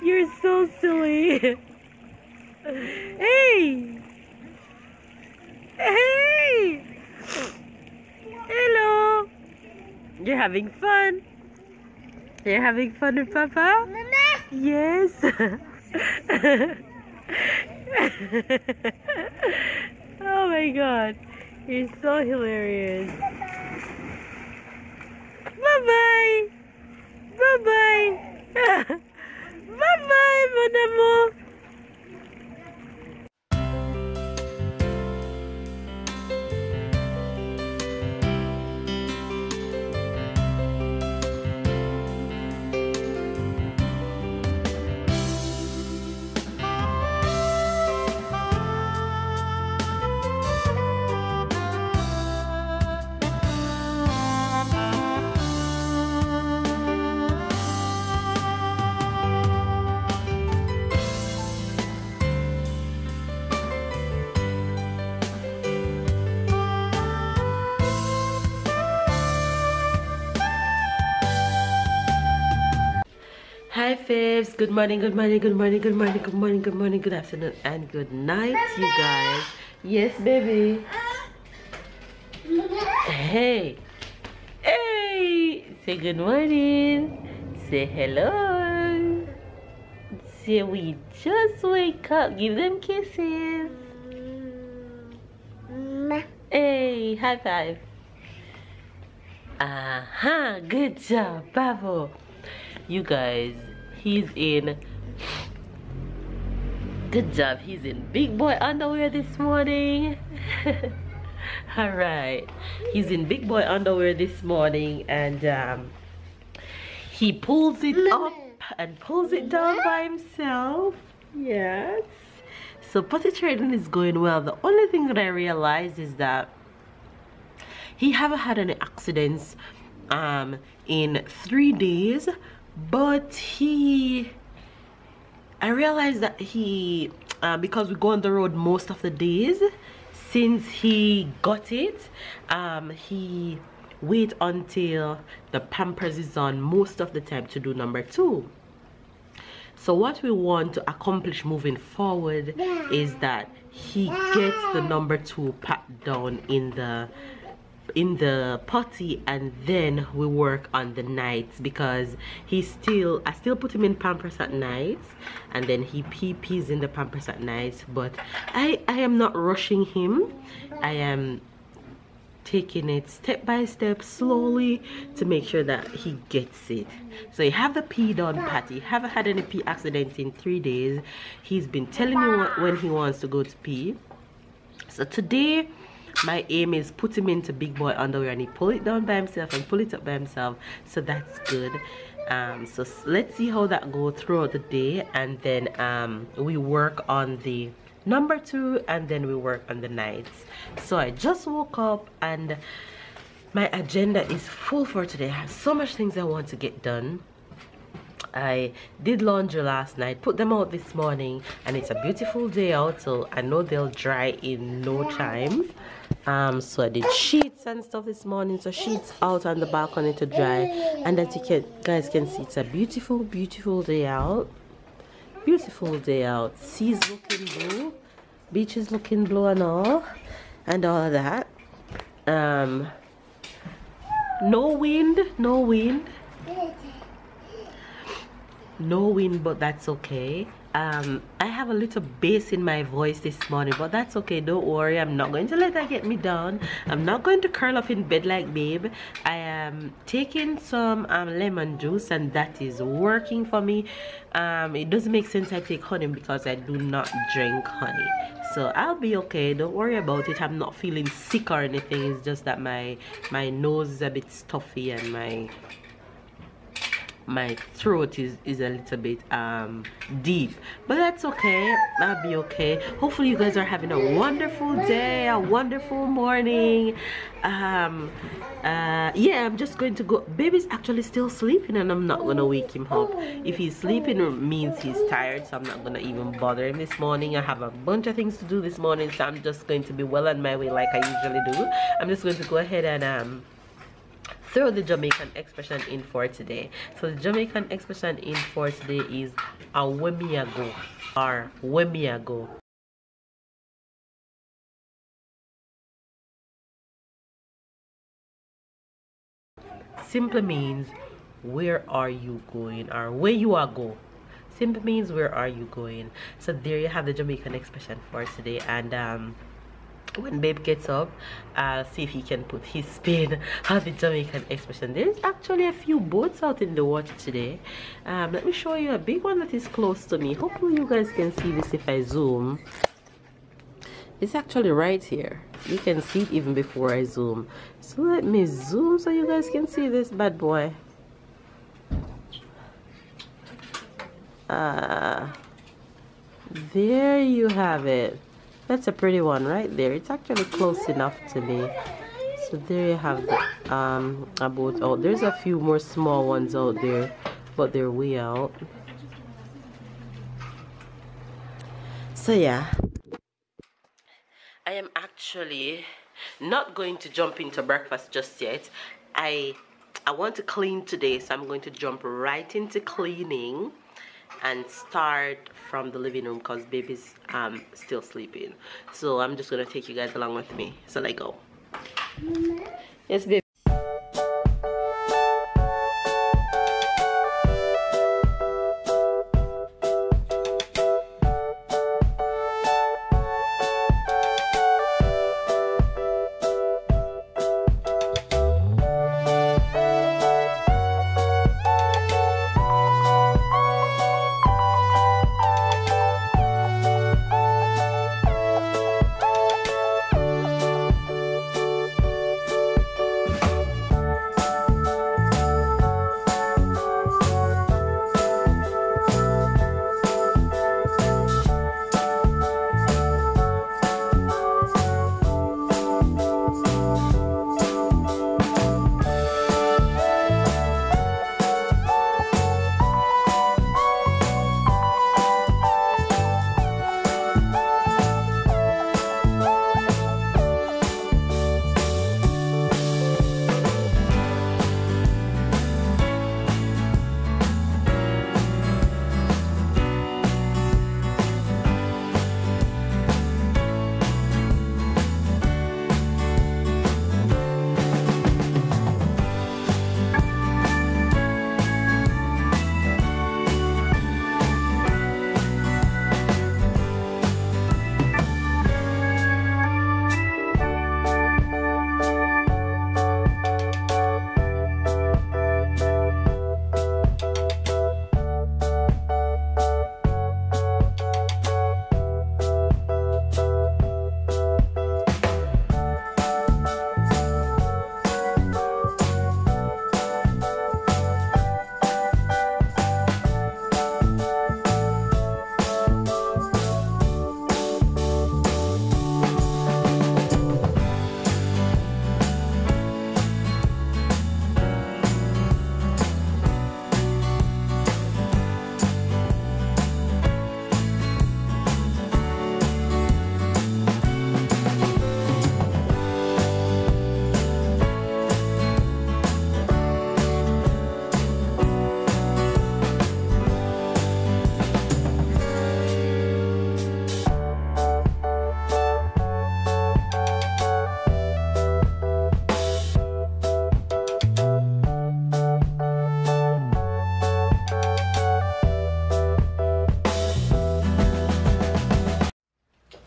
You're so silly. Hey! Hey! Hello! You're having fun? You're having fun with Papa? Mama. Yes. Oh my god. You're so hilarious. Bye-bye. Bye-bye. Bye-bye, mon amour. Hi Fibs, good morning, good morning, good morning, good morning, good morning, good morning, good afternoon, and good night, you guys. Yes, baby. Hey, hey, say good morning, say hello, say we just wake up, give them kisses. Hey, high five. Aha, good job, bravo. You guys, he's in, good job, he's in big boy underwear this morning. All right, he's in big boy underwear this morning, and he pulls it up and pulls it down by himself. Yes, so potty training is going well. The only thing that I realized is that he haven't had any accidents in 3 days, but I realized that he because we go on the road most of the days since he got it, he wait until the pampers is on most of the time to do number 2. So what we want to accomplish moving forward is that he gets the number 2 packed down in the potty, and then we work on the nights, because I still put him in pampers at nights, and then he pees in the pampers at nights. But I am not rushing him. I am taking it step by step, slowly, to make sure that he gets it. So you have the pee done, Patty. Haven't had any pee accidents in 3 days. He's been telling me when he wants to go to pee. So today my aim is put him into big boy underwear, and he pull it down by himself and pull it up by himself, so that's good. So let's see how that goes throughout the day, and then we work on the number 2, and then we work on the nights. So I just woke up and my agenda is full for today. I have so much things I want to get done. I did laundry last night, put them out this morning, and it's a beautiful day out, so I know they'll dry in no time. So I did sheets and stuff this morning, so sheets out on the balcony to dry, and as you guys can see, it's a beautiful day out. Beautiful day out. Seas looking blue, beaches looking blue, and all of that. No wind, but that's okay. I have a little bass in my voice this morning, but that's okay. Don't worry, I'm not going to let that get me down. I'm not going to curl up in bed like babe. I am taking some lemon juice, and that is working for me. It doesn't make sense I take honey because I do not drink honey, so I'll be okay. Don't worry about it. I'm not feeling sick or anything. It's just that my nose is a bit stuffy, and my throat is a little bit deep, but that's okay. I'll be okay. Hopefully you guys are having a wonderful day, a wonderful morning. Yeah, I'm just going to go. Baby's actually still sleeping, and I'm not gonna wake him up. If he's sleeping, it means he's tired, so I'm not gonna even bother him this morning. I have a bunch of things to do this morning, so I'm just going to be well on my way like I usually do. I'm just going to go ahead and throw the Jamaican expression in for today. So the Jamaican expression in for today is a wemiago or wemiago. Simply means where are you going, or where you are go. Simply means where are you going. So there you have the Jamaican expression for today. And when babe gets up, I'll see if he can put his spin on the Jamaican expression. There's actually a few boats out in the water today. Let me show you a big one that is close to me. Hopefully you guys can see this if I zoom. It's actually right here. You can see it even before I zoom. So let me zoom so you guys can see this bad boy. There you have it. That's a pretty one right there. It's actually close enough to me. So there you have the a boat out. There's a few more small ones out there, but they're way out. So yeah, I am actually not going to jump into breakfast just yet. I want to clean today, so I'm going to jump right into cleaning and start from the living room because baby's still sleeping. So I'm just gonna take you guys along with me. So let's go. Yes, baby.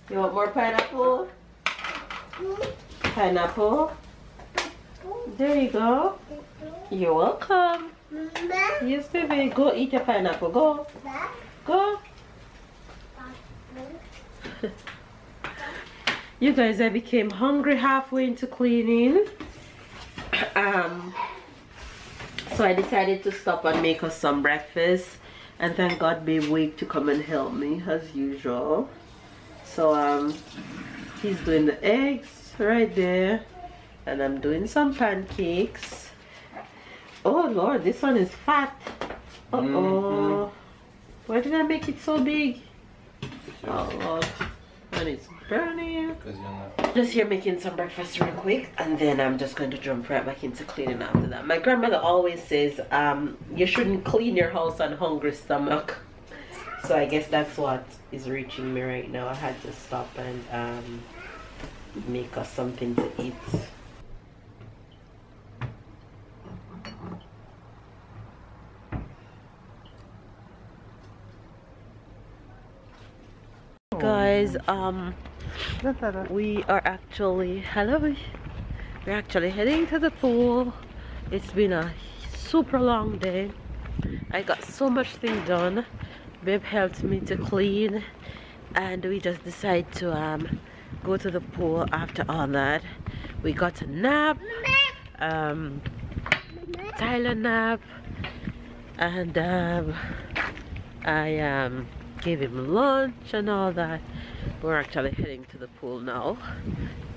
You want more pineapple? Pineapple? There you go. You're welcome. Yes, baby. Go eat your pineapple. Go. Go. You guys, I became hungry halfway into cleaning. So I decided to stop and make us some breakfast. And thank God babe wake to come and help me as usual. So he's doing the eggs right there. And I'm doing some pancakes. Oh Lord, this one is fat. Uh-oh. Why did I make it so big? Oh Lord. And it's burning. Just here making some breakfast real quick, and then I'm just going to jump right back into cleaning after that. My grandmother always says you shouldn't clean your house on hungry stomach. So I guess that's what is reaching me right now. I had to stop and make us something to eat. Guys, we are actually we're actually heading to the pool. It's been a super long day. I got so much things done. Babe helped me to clean, and we just decided to go to the pool. After all that, we got a nap, Tyler nap, and I gave him lunch and all that. We're actually heading to the pool now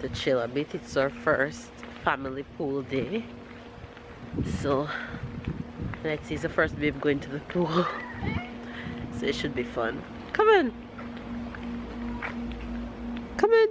to chill a bit. It's our first family pool day, so let's see. It's the first babe going to the pool, so it should be fun. Come in, come in.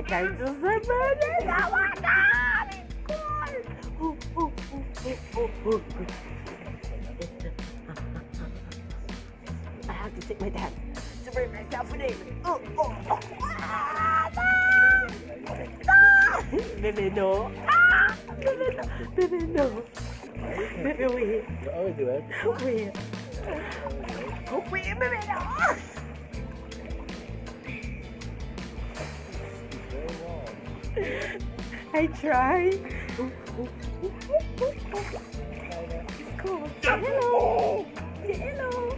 Time to celebrate it. Oh my God, it's cool. I have to take my time to bring myself a day. Baby, no. Baby, no. Baby, wait. Wait. Wait, baby, no. I try. It's cool. Hello. Hello.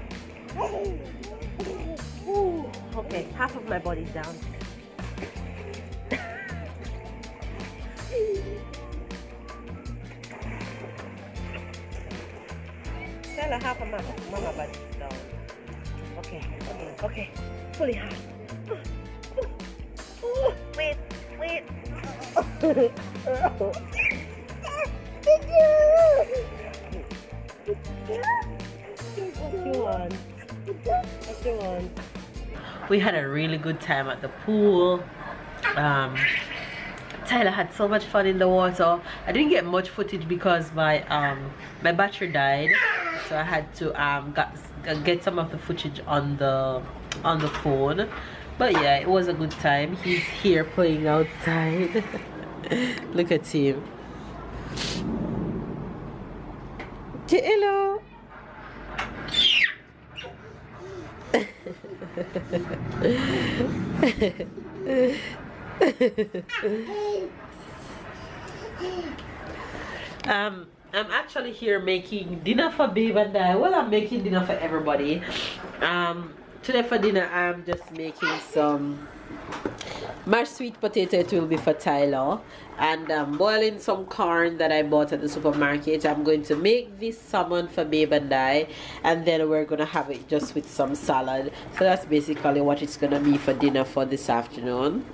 Okay, half of my body's down. Tell half of my body's down. Okay. Fully half. Wait. What you want? We had a really good time at the pool. Tyler had so much fun in the water. I didn't get much footage because my battery died, so I had to get some of the footage on the phone. But yeah, it was a good time. He's here playing outside. Look at him. Hello. I'm actually here making dinner for Babe and I. Well, I'm making dinner for everybody. Today for dinner I'm just making some mashed sweet potato. It will be for Tyler, and I'm boiling some corn that I bought at the supermarket. I'm going to make this salmon for Babe and I, and then we're gonna have it just with some salad. So that's basically what it's gonna be for dinner for this afternoon.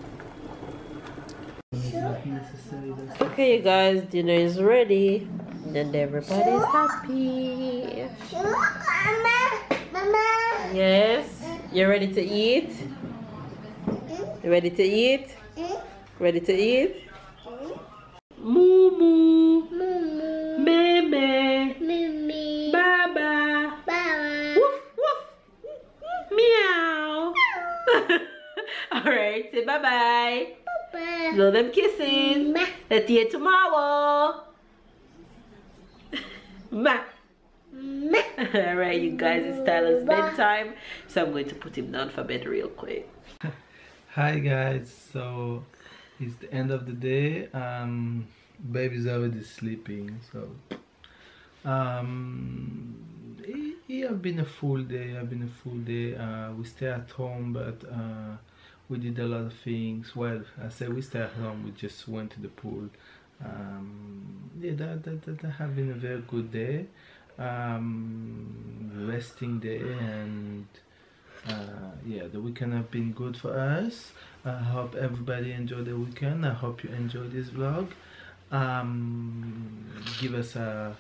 Okay, you guys, dinner is ready and everybody's happy. Yes, you ready to eat? You ready to eat? Ready to eat? Moo moo. Meme. Baba. Woof woof. Meow. Alright, say bye bye. Blow them kisses. Let's see you tomorrow. Ma. Alright, you guys, it's Tyler's bedtime, so I'm going to put him down for bed real quick. Hi guys, so it's the end of the day. Baby's already sleeping, so it have been a full day. We stay at home, but we did a lot of things. Well, I say we stay at home, we just went to the pool. Yeah, that have been a very good day, resting day, and yeah, the weekend have been good for us. I hope everybody enjoyed the weekend. I hope you enjoyed this vlog. Give us a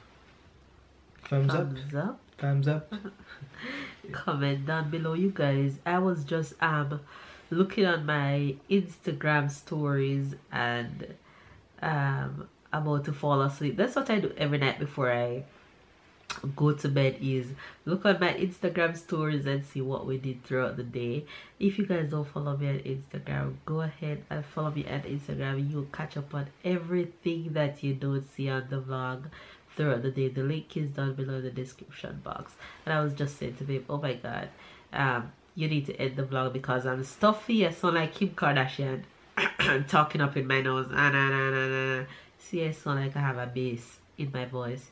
thumbs up. Comment down below, you guys. I was just looking on my Instagram stories and about to fall asleep. That's what I do every night before I go to bed, is look at my Instagram stories and see what we did throughout the day. If you guys don't follow me on Instagram, go ahead and follow me on Instagram. You'll catch up on everything that you don't see on the vlog throughout the day. The link is down below in the description box. And I was just saying to babe, oh my god, you need to end the vlog because I'm stuffy. I sound like Kim Kardashian talking up in my nose. See, I sound like I have a bass in my voice.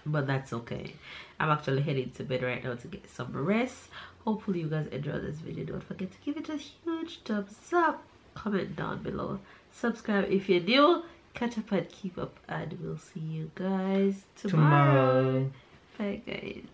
But that's okay. I'm actually heading to bed right now to get some rest. Hopefully you guys enjoyed this video. Don't forget to give it a huge thumbs up, comment down below, subscribe if you're new, catch up and keep up, and we'll see you guys tomorrow. Bye guys.